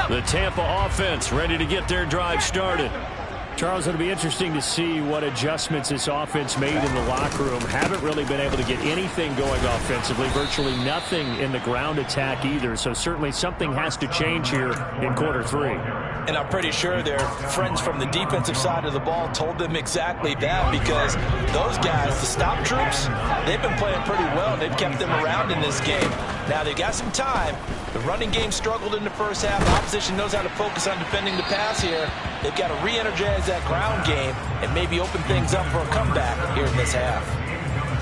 The Tampa offense ready to get their drive started. Charles, it'll be interesting to see what adjustments this offense made in the locker room. Haven't really been able to get anything going offensively. Virtually nothing in the ground attack either. So certainly something has to change here in quarter three. And I'm pretty sure their friends from the defensive side of the ball told them exactly that, because those guys, the stop troops, they've been playing pretty well. They've kept them around in this game. Now they've got some time. The running game struggled in the first half. The opposition knows how to focus on defending the pass here. They've got to re-energize that ground game and maybe open things up for a comeback here in this half.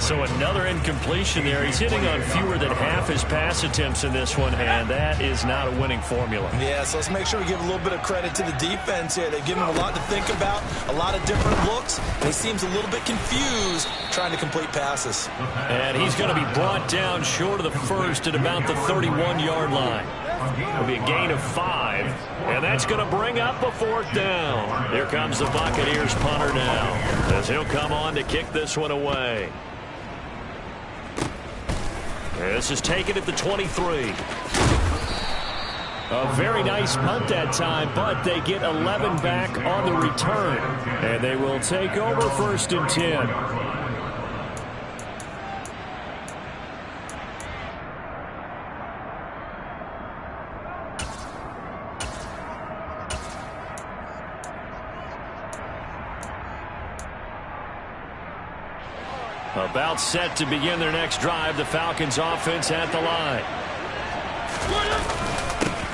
So another incompletion there. He's hitting on fewer than half his pass attempts in this one, and that is not a winning formula. Yeah, so let's make sure we give a little bit of credit to the defense here. They've given him a lot to think about, a lot of different looks, and he seems a little bit confused trying to complete passes. And he's going to be brought down short of the first at about the 31-yard line. It'll be a gain of 5, and that's going to bring up a 4th down. Here comes the Buccaneers punter now, as he'll come on to kick this one away. This is taken at the 23. A very nice punt that time, but they get 11 back on the return. And they will take over 1st and 10. About set to begin their next drive, the Falcons offense at the line.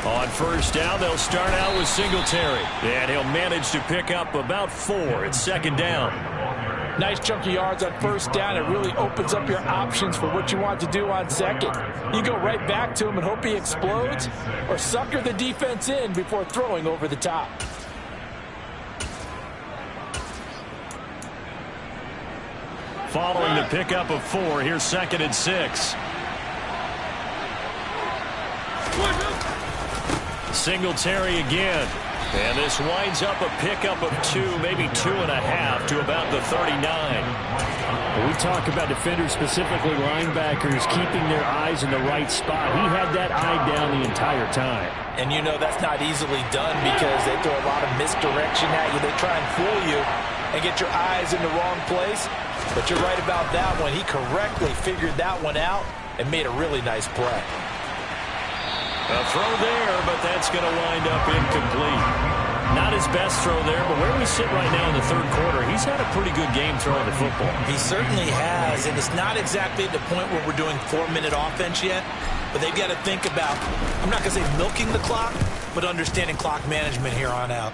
On 1st down, they'll start out with Singletary. And he'll manage to pick up about 4. It's 2nd down. Nice chunky yards on 1st down. It really opens up your options for what you want to do on 2nd. You go right back to him and hope he explodes, or sucker the defense in before throwing over the top. Following the pickup of 4, here's 2nd and 6. Singletary again. And this winds up a pickup of 2, maybe 2.5 to about the 39. We talk about defenders, specifically linebackers, keeping their eyes in the right spot. He had that eye down the entire time. And you know that's not easily done, because they throw a lot of misdirection at you. They try and fool you and get your eyes in the wrong place. But you're right about that one. He correctly figured that one out and made a really nice play. A throw there, but that's going to wind up incomplete. Not his best throw there, but where we sit right now in the 3rd quarter, he's had a pretty good game throwing the football. He certainly has, and it's not exactly at the point where we're doing 4-minute offense yet, but they've got to think about, I'm not going to say milking the clock, but understanding clock management here on out.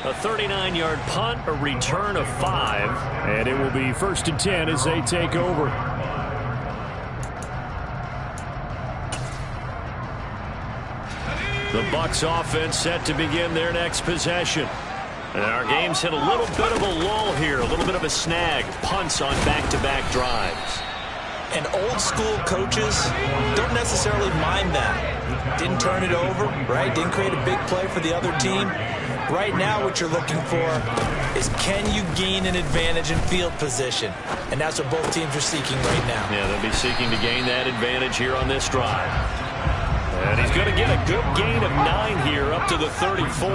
A 39-yard punt, a return of 5. And it will be 1st and 10 as they take over. The Bucs offense set to begin their next possession. And our game's hit a little bit of a lull here, a little bit of a snag. Punts on back-to-back drives. And old-school coaches don't necessarily mind that. Didn't turn it over, right? Didn't create a big play for the other team. Right now what you're looking for is, can you gain an advantage in field position? And that's what both teams are seeking right now. Yeah, they'll be seeking to gain that advantage here on this drive. And he's going to get a good gain of 9 here up to the 34.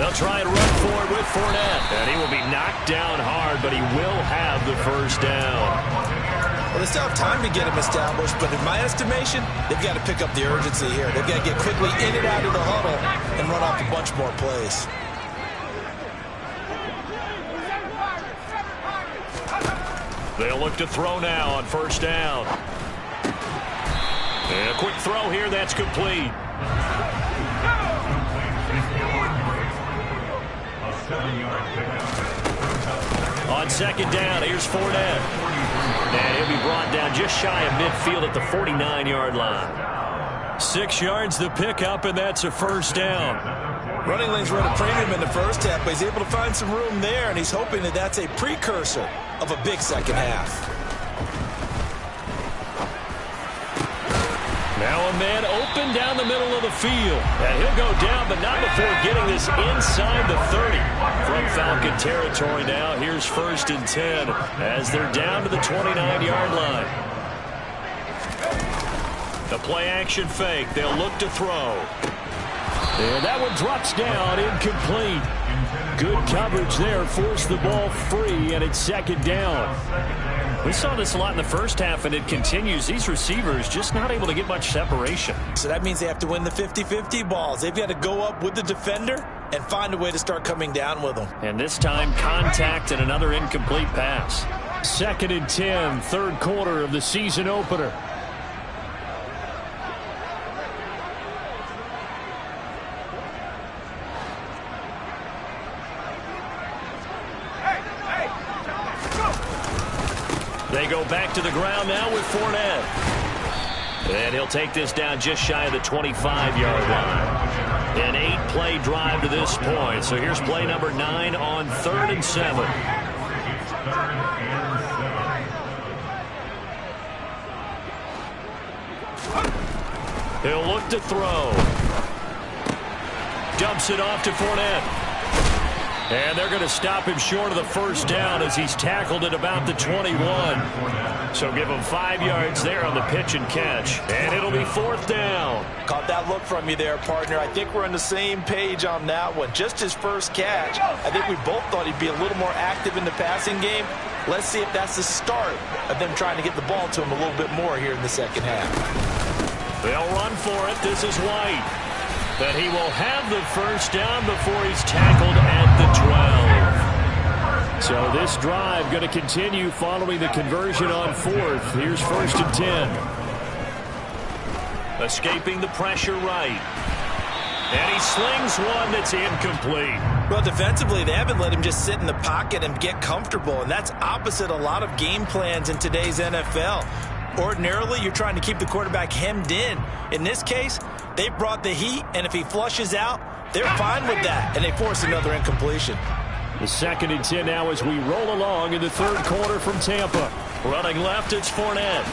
They'll try and run for it with Fournette. And he will be knocked down hard, but he will have the 1st down. Well, they still have time to get him established, but in my estimation, they've got to pick up the urgency here. They've got to get quickly in and out of the huddle and run off a bunch more plays. They'll look to throw now on 1st down. And a quick throw here, that's complete. On 2nd down, here's Fournette. And he'll be brought down just shy of midfield at the 49-yard line. 6 yards the pickup, and that's a 1st down. Running lanes were at a premium in the first half, but he's able to find some room there, and he's hoping that that's a precursor of a big second half. Now a man open down the middle of the field. And he'll go down, but not before getting this inside the 30. From Falcon territory now, here's 1st and 10 as they're down to the 29-yard line. The play-action fake. They'll look to throw. And that one drops down, incomplete. Good coverage there, forced the ball free, and it's 2nd down. We saw this a lot in the first half, and it continues. These receivers just not able to get much separation. So that means they have to win the 50-50 balls. They've got to go up with the defender and find a way to start coming down with them. And this time, contact and another incomplete pass. 2nd and 10, 3rd quarter of the season opener. They go back to the ground now with Fournette. And he'll take this down just shy of the 25-yard line. An 8-play drive to this point. So here's play number 9 on 3rd and 7. He'll look to throw. Dumps it off to Fournette. And they're going to stop him short of the 1st down as he's tackled at about the 21. So give him 5 yards there on the pitch and catch. And it'll be 4th down. Caught that look from you there, partner. I think we're on the same page on that one. Just his first catch. I think we both thought he'd be a little more active in the passing game. Let's see if that's the start of them trying to get the ball to him a little bit more here in the 2nd half. They'll run for it. This is White. But he will have the 1st down before he's tackled at the 12. So this drive going to continue following the conversion on 4th. Here's 1st and 10. Escaping the pressure right. And he slings one that's incomplete. Well, defensively, they haven't let him just sit in the pocket and get comfortable, and that's opposite a lot of game plans in today's NFL. Ordinarily, you're trying to keep the quarterback hemmed in. In this case, they brought the heat, and if he flushes out, they're fine with that, and they force another incompletion. The 2nd and 10 now as we roll along in the 3rd quarter from Tampa. Running left, it's Fournette.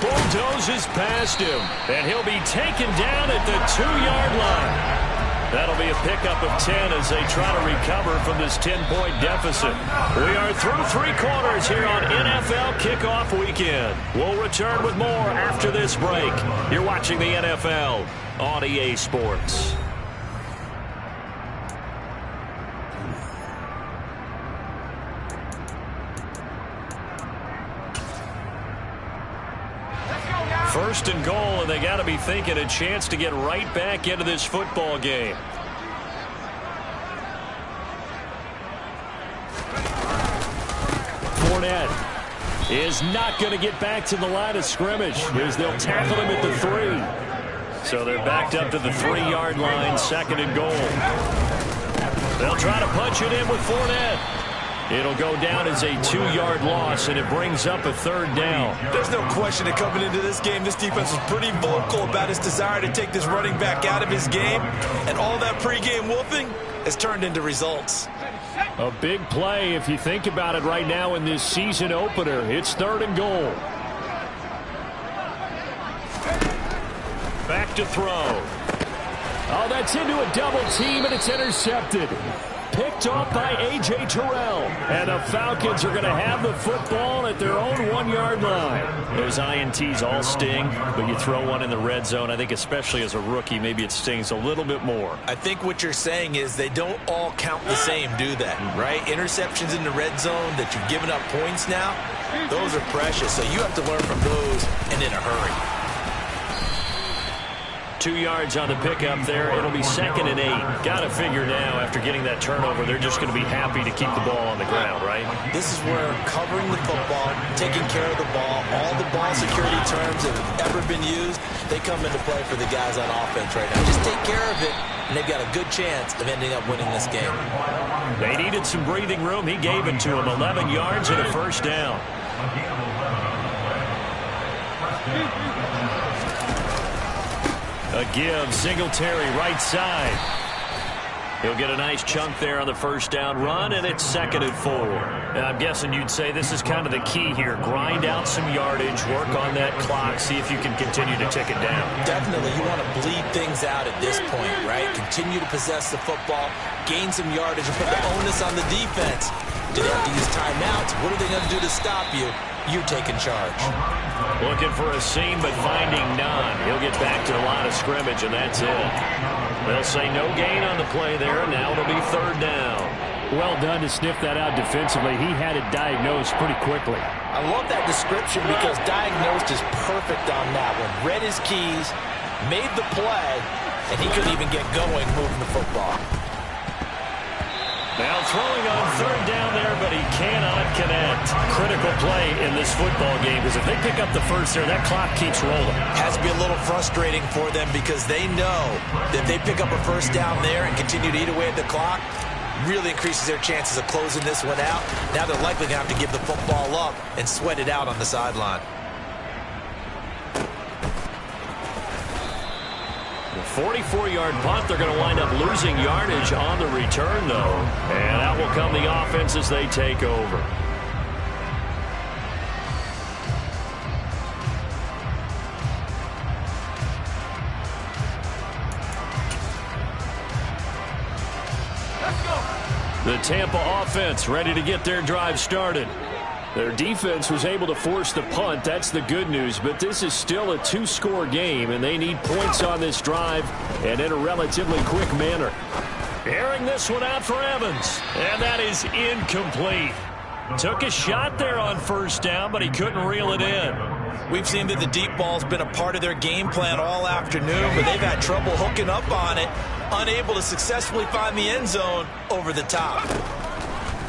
Bulldozes past him, and he'll be taken down at the 2-yard line. That'll be a pickup of 10 as they try to recover from this 10-point deficit. We are through 3 quarters here on NFL Kickoff Weekend. We'll return with more after this break. You're watching the NFL on EA Sports. First and goal, and they got to be thinking a chance to get right back into this football game. Fournette is not going to get back to the line of scrimmage as they'll tackle him at the 3. So they're backed up to the 3-yard line, 2nd and goal. They'll try to punch it in with Fournette. It'll go down as a 2-yard loss, and it brings up a 3rd down. There's no question that coming into this game, this defense was pretty vocal about his desire to take this running back out of his game, and all that pregame wolfing has turned into results. A big play if you think about it right now in this season opener. It's 3rd and goal. Back to throw. Oh, that's into a double team, and it's intercepted. Picked off by A.J. Terrell. And the Falcons are going to have the football at their own 1-yard line. Those INTs all sting, but you throw one in the red zone, I think especially as a rookie, maybe it stings a little bit more. I think what you're saying is they don't all count the same, do they? Right? Interceptions in the red zone that you've given up points now, those are precious. So you have to learn from those and in a hurry. 2 yards on the pickup there. It'll be 2nd and 8. Got to figure now, after getting that turnover, they're just going to be happy to keep the ball on the ground, right? This is where covering the football, taking care of the ball, all the ball security terms that have ever been used, they come into play for the guys on offense right now. Just take care of it, and they've got a good chance of ending up winning this game. They needed some breathing room. He gave it to them. 11 yards and a 1st down. A give, Singletary right side. He'll get a nice chunk there on the first down run, and it's 2nd and 4. I'm guessing you'd say this is kind of the key here. Grind out some yardage, work on that clock, see if you can continue to tick it down. Definitely, you want to bleed things out at this point, right? Continue to possess the football, gain some yardage, and put the onus on the defense. Do they have to use timeouts? What are they going to do to stop you? You're taking charge. Looking for a seam, but finding none. He'll get back to the line of scrimmage, and that's it. They'll say no gain on the play there, and now it'll be 3rd down. Well done to sniff that out defensively. He had it diagnosed pretty quickly. I love that description because diagnosed is perfect on that one. Read his keys, made the play, and he couldn't even get going moving the football. Now throwing on 3rd down there, but he cannot connect. Critical play in this football game because if they pick up the first there, that clock keeps rolling. Has to be a little frustrating for them because they know that if they pick up a first down there and continue to eat away at the clock, really increases their chances of closing this one out. Now they're likely going to have to give the football up and sweat it out on the sideline. 44-yard punt. They're going to wind up losing yardage on the return, though. And out will come the offense as they take over. The Tampa offense ready to get their drive started. Their defense was able to force the punt. That's the good news. But this is still a 2-score game, and they need points on this drive and in a relatively quick manner. Airing this one out for Evans. And that is incomplete. Took a shot there on 1st down, but he couldn't reel it in. We've seen that the deep ball's been a part of their game plan all afternoon, but they've had trouble hooking up on it, unable to successfully find the end zone over the top.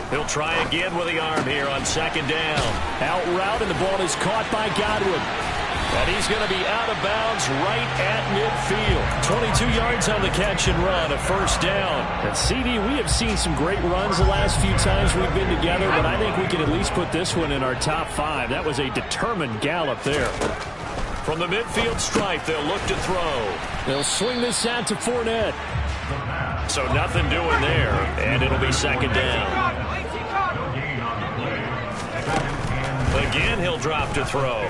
He'll try again with the arm here on 2nd down. Out route, and the ball is caught by Godwin. And he's going to be out of bounds right at midfield. 22 yards on the catch and run, a 1st down. And CD, we have seen some great runs the last few times we've been together, but I think we can at least put this one in our top 5. That was a determined gallop there. From the midfield stripe, they'll look to throw. They'll swing this out to Fournette. So nothing doing there, and it'll be 2nd down. Again, he'll drop to throw.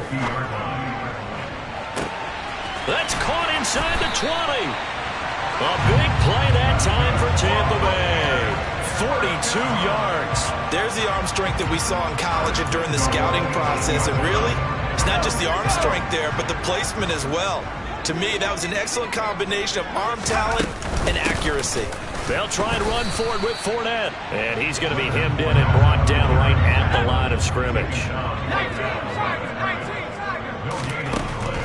That's caught inside the 20. A big play that time for Tampa Bay. 42 yards. There's the arm strength that we saw in college and during the scouting process. And really, it's not just the arm strength there, but the placement as well. To me, that was an excellent combination of arm talent and accuracy. They'll try and run forward with Fournette. And he's going to be hemmed in and brought down right at the line of scrimmage.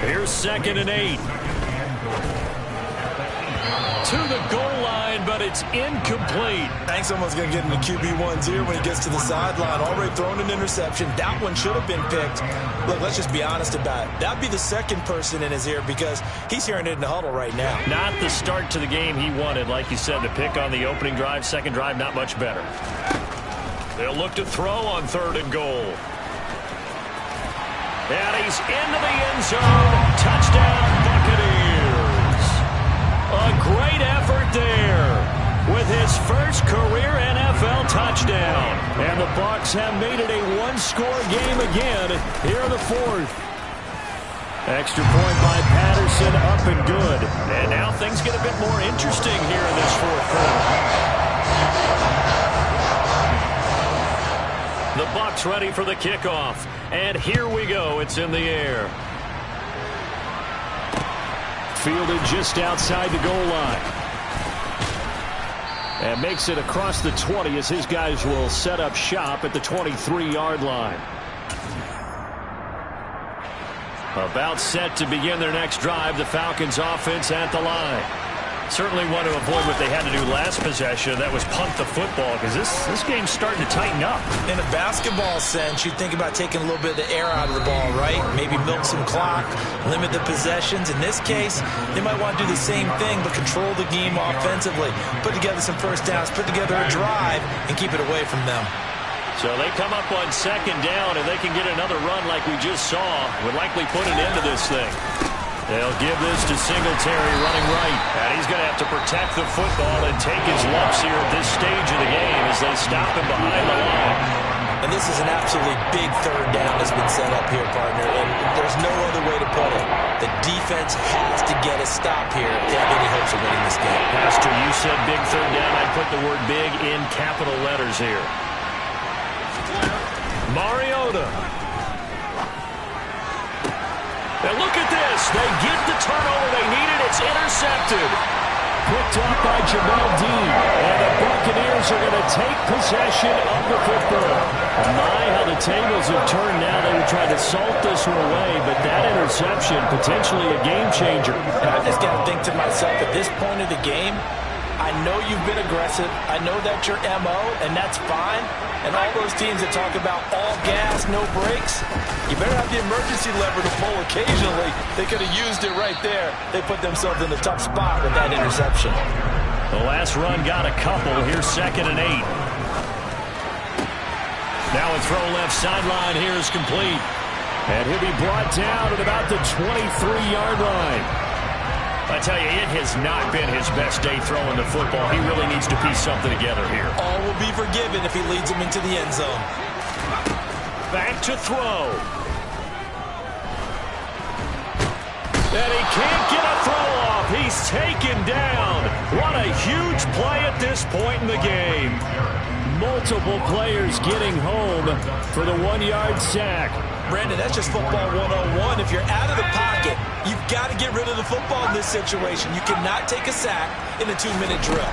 Here's 2nd and 8. To the goal line, but it's incomplete. I think someone's going to get into QB1's ear when he gets to the sideline. Already thrown an interception. That one should have been picked. Look, let's just be honest about it. That'd be the second person in his ear because he's hearing it in the huddle right now. Not the start to the game he wanted. Like you said, the pick on the opening drive, second drive, not much better. They'll look to throw on 3rd and goal. And he's into the end zone. Touchdown, Buccaneers. A great effort there with his first career NFL touchdown. And the Bucs have made it a 1-score game again here in the 4th. Extra point by Patterson, up and good. And now things get a bit more interesting here in this 4th quarter. The Bucs ready for the kickoff. And here we go. It's in the air. Fielded just outside the goal line. And makes it across the 20 as his guys will set up shop at the 23-yard line. About set to begin their next drive. The Falcons offense at the line. Certainly want to avoid what they had to do last possession. That was punt the football because this game's starting to tighten up. In a basketball sense, you think about taking a little bit of the air out of the ball, right? Maybe milk some clock, limit the possessions. In this case, they might want to do the same thing but control the game offensively. Put together some first downs, put together a drive, and keep it away from them. So they come up on 2nd down, and they can get another run like we just saw. Would likely put an end to this thing. They'll give this to Singletary running right. And he's going to have to protect the football and take his lumps here at this stage of the game as they stop him behind the line. And this is an absolutely big third down that's been set up here, partner. And there's no other way to put it. The defense has to get a stop here if they have any hopes of winning this game. Pastor, you said big third down. I'd put the word big in capital letters here. Mariota. And look at this. They get the turnover they needed. It's intercepted. Picked up by Jamal Dean. And the Buccaneers are going to take possession of the football. My, how the tables have turned now. They were trying to salt this one away, but that interception, potentially a game changer. I just got to think to myself, at this point of the game, I know you've been aggressive. I know that's your MO, and that's fine. And all those teams that talk about all gas, no brakes, you better have the emergency lever to pull occasionally. They could have used it right there. They put themselves in a tough spot with that interception. The last run got a couple. Here's 2nd and 8. Now a throw left sideline here is complete. And he'll be brought down at about the 23-yard line. I tell you, it has not been his best day throwing the football. He really needs to piece something together here. All will be forgiven if he leads them into the end zone. Back to throw. And he can't get a throw off. He's taken down. What a huge play at this point in the game. Multiple players getting home for the 1-yard sack. Brandon, that's just football 101. If you're out of the pocket, you've got to get rid of the football in this situation. You cannot take a sack in a 2-minute drill.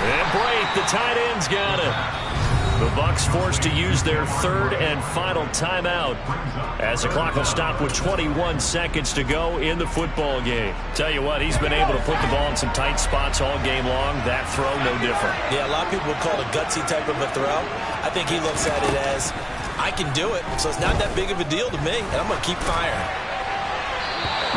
And break, the tight end's got it. The Bucs forced to use their 3rd and final timeout as the clock will stop with 21 seconds to go in the football game. Tell you what, he's been able to put the ball in some tight spots all game long. That throw, no different. Yeah, a lot of people would call it a gutsy type of a throw. I think he looks at it as, I can do it, so it's not that big of a deal to me, and I'm going to keep firing.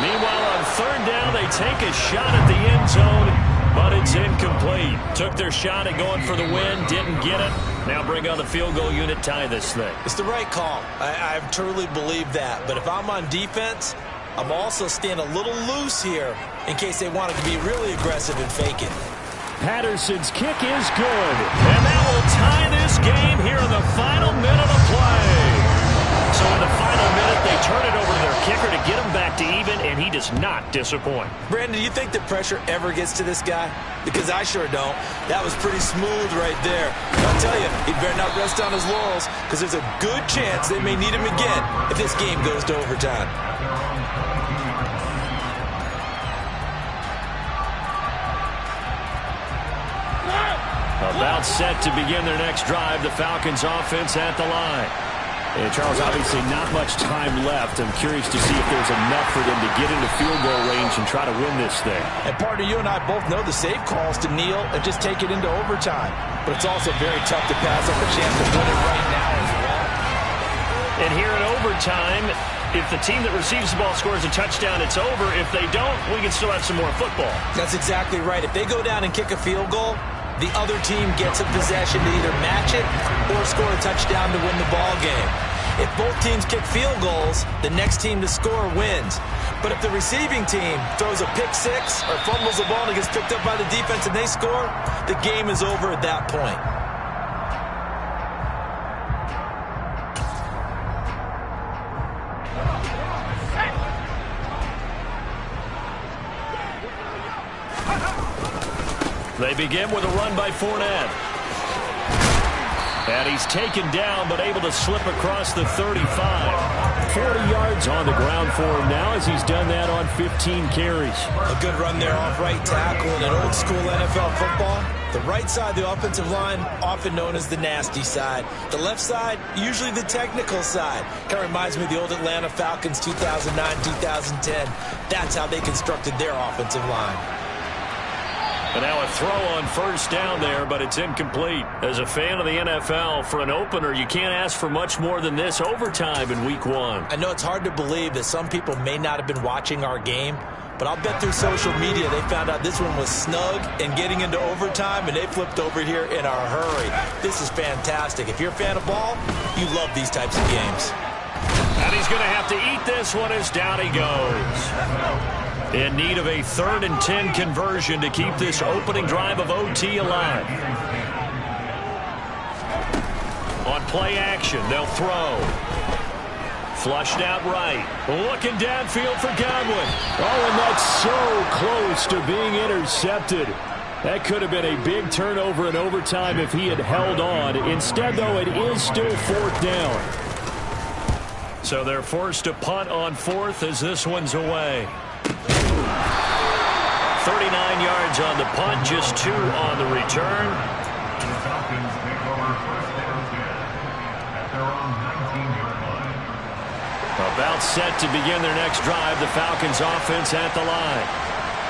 Meanwhile, on 3rd down, they take a shot at the end zone, but it's incomplete. Took their shot at going for the win, didn't get it. Now bring on the field goal unit, tie this thing. It's the right call. I truly believe that. But if I'm on defense, I'm also staying a little loose here in case they want to be really aggressive and fake it. Patterson's kick is good. And that will tie this game here in the final minute of play. So in the final minute, they turn it over to their kicker to get him back to even, and he does not disappoint. Brandon, do you think the pressure ever gets to this guy? Because I sure don't. That was pretty smooth right there. I'll tell you, he better not rest on his laurels, because there's a good chance they may need him again if this game goes to overtime. About set to begin their next drive, the Falcons offense at the line. And Charles, obviously not much time left. I'm curious to see if there's enough for them to get into field goal range and try to win this thing. And partner, you and I both know the safe calls to kneel and just take it into overtime. But it's also very tough to pass up a chance to win it right now as well. And here in overtime, if the team that receives the ball scores a touchdown, it's over. If they don't, we can still have some more football. That's exactly right. If they go down and kick a field goal, the other team gets a possession to either match it or score a touchdown to win the ball game. If both teams kick field goals, the next team to score wins. But if the receiving team throws a pick six or fumbles the ball and it gets picked up by the defense and they score, the game is over at that point. They begin with a run by Fournette. And he's taken down, but able to slip across the 35. 40 yards on the ground for him now as he's done that on 15 carries. A good run there off right tackle in an old school NFL football. The right side, the offensive line, often known as the nasty side. The left side, usually the technical side. Kind of reminds me of the old Atlanta Falcons 2009-2010. That's how they constructed their offensive line. And now a throw on first down there, but it's incomplete. As a fan of the NFL, for an opener, you can't ask for much more than this overtime in Week 1. I know it's hard to believe that some people may not have been watching our game, but I'll bet through social media they found out this one was snug and getting into overtime, and they flipped over here in a hurry. This is fantastic. If you're a fan of ball, you love these types of games. And he's going to have to eat this one as down he goes. In need of a 3rd and 10 conversion to keep this opening drive of OT alive. On play action, they'll throw. Flushed out right. Looking downfield for Godwin. Oh, and that's so close to being intercepted. That could have been a big turnover in overtime if he had held on. Instead, though, it is still 4th down. So they're forced to punt on 4th as this one's away. 39 yards on the punt, just 2 on the return. About set to begin their next drive, the Falcons offense at the line.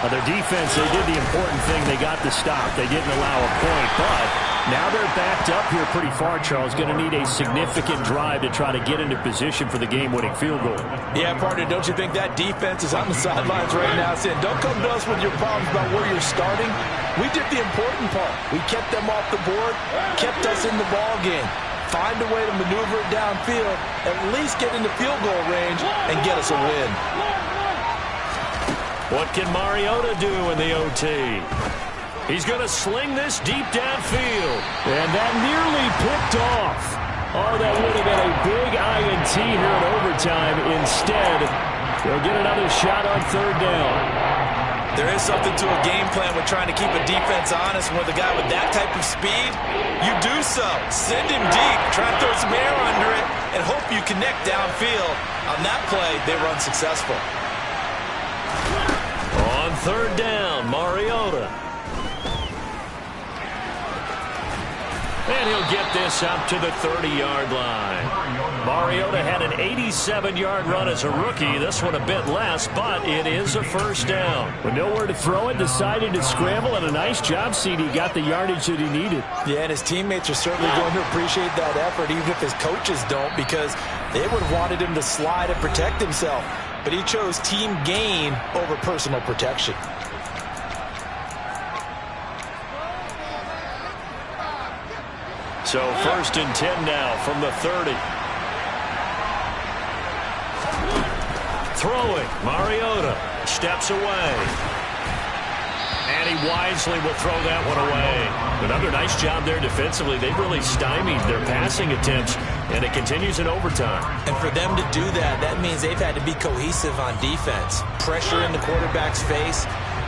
Their defense, they did the important thing. They got the stop. They didn't allow a point, but now they're backed up here pretty far, Charles. Going to need a significant drive to try to get into position for the game-winning field goal. Yeah, partner, don't you think that defense is on the sidelines right now saying, don't come to us with your problems about where you're starting. We did the important part. We kept them off the board, kept us in the ball game. Find a way to maneuver it downfield, at least get into field goal range, and get us a win. What can Mariota do in the OT? He's going to sling this deep downfield. And that nearly picked off. Oh, that would have been a big INT here in overtime. Instead, they'll get another shot on 3rd down. There is something to a game plan with trying to keep a defense honest. With a guy with that type of speed, you do so. Send him deep, try to throw some air under it, and hope you connect downfield. On that play, they were unsuccessful. On 3rd down, Mariota. And he'll get this up to the 30-yard line. Mariota had an 87-yard run as a rookie. This one a bit less, but it is a 1st down. With nowhere to throw it, decided to scramble, and a nice job, CD. Got the yardage that he needed. Yeah, and his teammates are certainly going to appreciate that effort, even if his coaches don't, because they would have wanted him to slide and protect himself. But he chose team gain over personal protection. So 1st and 10 now from the 30. Throwing, Mariota steps away. And he wisely will throw that one away. Another nice job there defensively. They've really stymied their passing attempts, and it continues in overtime. And for them to do that, that means they've had to be cohesive on defense. Pressure in the quarterback's face.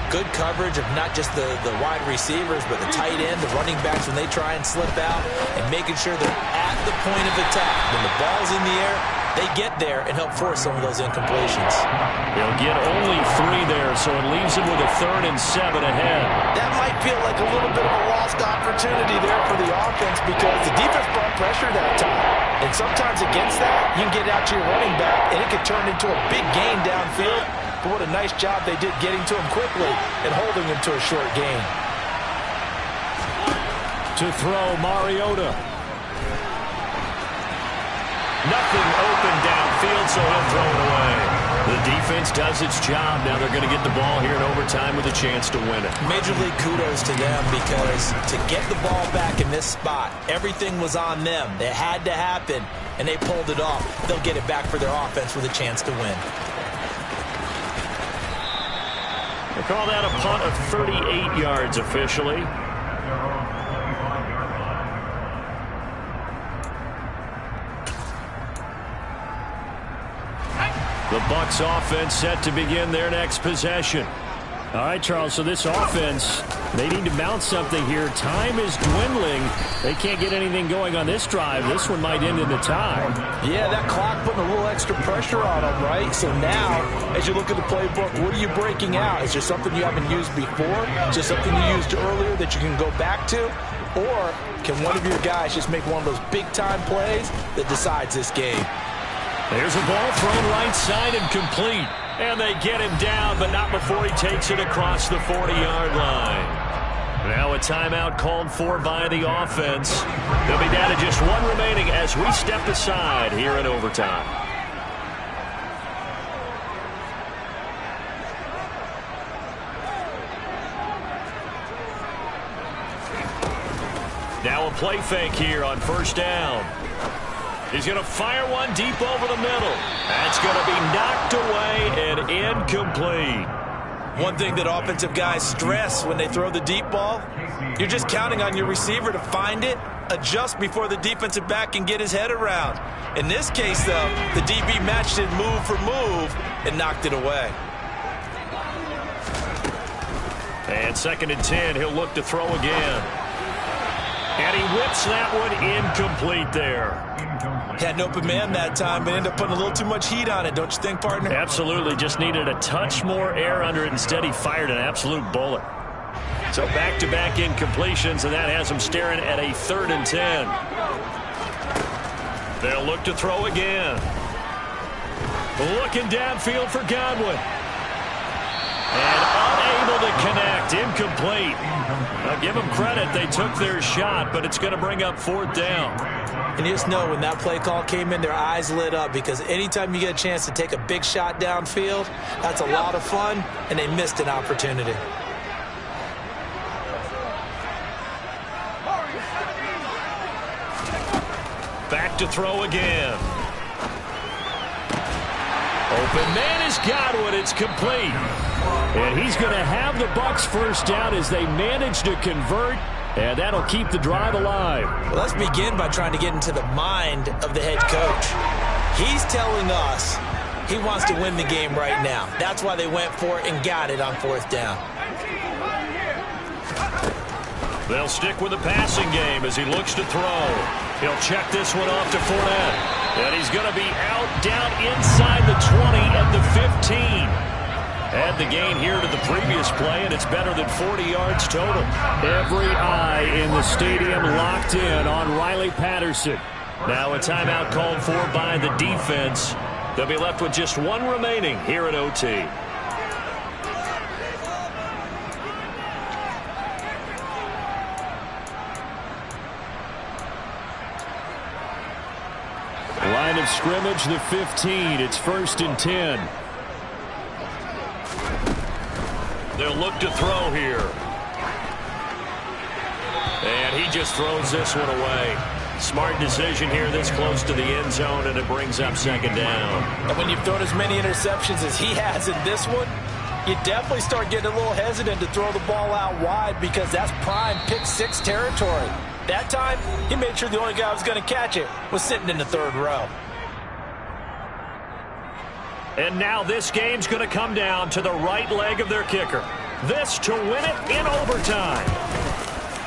Good coverage of not just the wide receivers, but the tight end, the running backs when they try and slip out, and making sure they're at the point of attack. When the ball's in the air, they get there and help force some of those incompletions. They'll get only 3 there, so it leaves them with a 3rd and 7 ahead. That might feel like a little bit of a lost opportunity there for the offense because the defense brought pressure that time. And sometimes against that, you can get out to your running back, and it could turn into a big gain downfield. But what a nice job they did getting to him quickly and holding him to a short gain. To throw, Mariota. Nothing open downfield, so he'll throw it away. The defense does its job. Now they're going to get the ball here in overtime with a chance to win it. Major league kudos to them because to get the ball back in this spot, everything was on them. It had to happen, and they pulled it off. They'll get it back for their offense with a chance to win. They call that a punt of 38 yards officially. The Bucs offense set to begin their next possession. All right, Charles, so this offense, they need to mount something here. Time is dwindling. They can't get anything going on this drive. This one might end in a tie. Yeah, that clock putting a little extra pressure on them, right? So now, as you look at the playbook, what are you breaking out? Is there something you haven't used before? Is there something you used earlier that you can go back to? Or can one of your guys just make one of those big-time plays that decides this game? There's a ball thrown right side and complete. And they get him down, but not before he takes it across the 40-yard line. Now a timeout called for by the offense. They'll be down to just 1 remaining as we step aside here in overtime. Now a play fake here on 1st down. He's going to fire one deep over the middle. That's going to be knocked away and incomplete. One thing that offensive guys stress when they throw the deep ball, you're just counting on your receiver to find it, adjust before the defensive back can get his head around. In this case, though, the DB matched it move for move and knocked it away. And 2nd and 10, he'll look to throw again. And he whips that one incomplete there. Had an open man that time, but ended up putting a little too much heat on it, don't you think, partner? Absolutely. Just needed a touch more air under it. Instead, he fired an absolute bullet. So back-to-back incompletions, and that has him staring at a 3rd and 10. They'll look to throw again. Looking downfield for Godwin. And unable to connect. Incomplete. I'll give them credit. They took their shot, but it's going to bring up 4th down. And you just know when that play call came in, their eyes lit up, because anytime you get a chance to take a big shot downfield, that's a lot of fun, and they missed an opportunity. Back to throw again. Open man is Godwin. It's complete. And he's going to have the Bucs first down as they manage to convert, and that'll keep the drive alive. Well, let's begin by trying to get into the mind of the head coach. He's telling us he wants to win the game right now. That's why they went for it and got it on 4th down. They'll stick with the passing game as he looks to throw. He'll check this one off to Fournette. And he's going to be out down inside the 20 at the 15. Add the gain here to the previous play, and it's better than 40 yards total. Every eye in the stadium locked in on Riley Patterson. Now a timeout called for by the defense. They'll be left with just one remaining here at OT. Line of scrimmage, the 15. It's 1st and 10. They'll look to throw here. And he just throws this one away. Smart decision here this close to the end zone, and it brings up 2nd down. And when you've thrown as many interceptions as he has in this one, you definitely start getting a little hesitant to throw the ball out wide, because that's prime pick 6 territory. That time, he made sure the only guy who was going to catch it was sitting in the 3rd row. And now this game's going to come down to the right leg of their kicker. This to win it in overtime.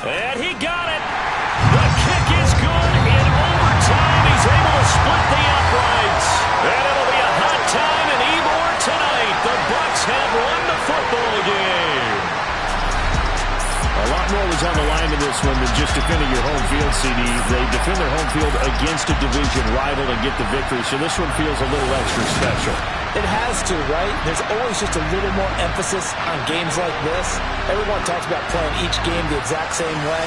And he got it. The kick is good in overtime. He's able to split the uprights. And it'll be a hot time in Ybor tonight. The Bucs have won the football game. A lot more was on the line in this one than just defending your home field, CD. They defend their home field against a division rival and get the victory, so this one feels a little extra special. It has to, right? There's always just a little more emphasis on games like this. Everyone talks about playing each game the exact same way,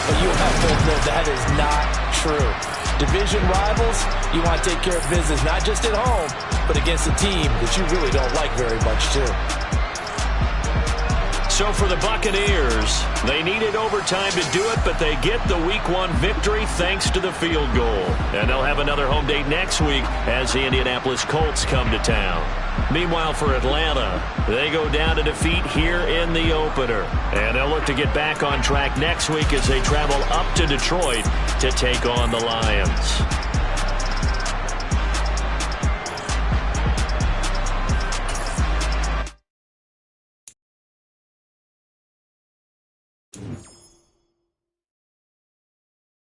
but you and I both know that is not true. Division rivals, you want to take care of business not just at home, but against a team that you really don't like very much, too. So for the Buccaneers, they needed overtime to do it, but they get the Week 1 victory thanks to the field goal. And they'll have another home date next week as the Indianapolis Colts come to town. Meanwhile, for Atlanta, they go down to defeat here in the opener. And they'll look to get back on track next week as they travel up to Detroit to take on the Lions.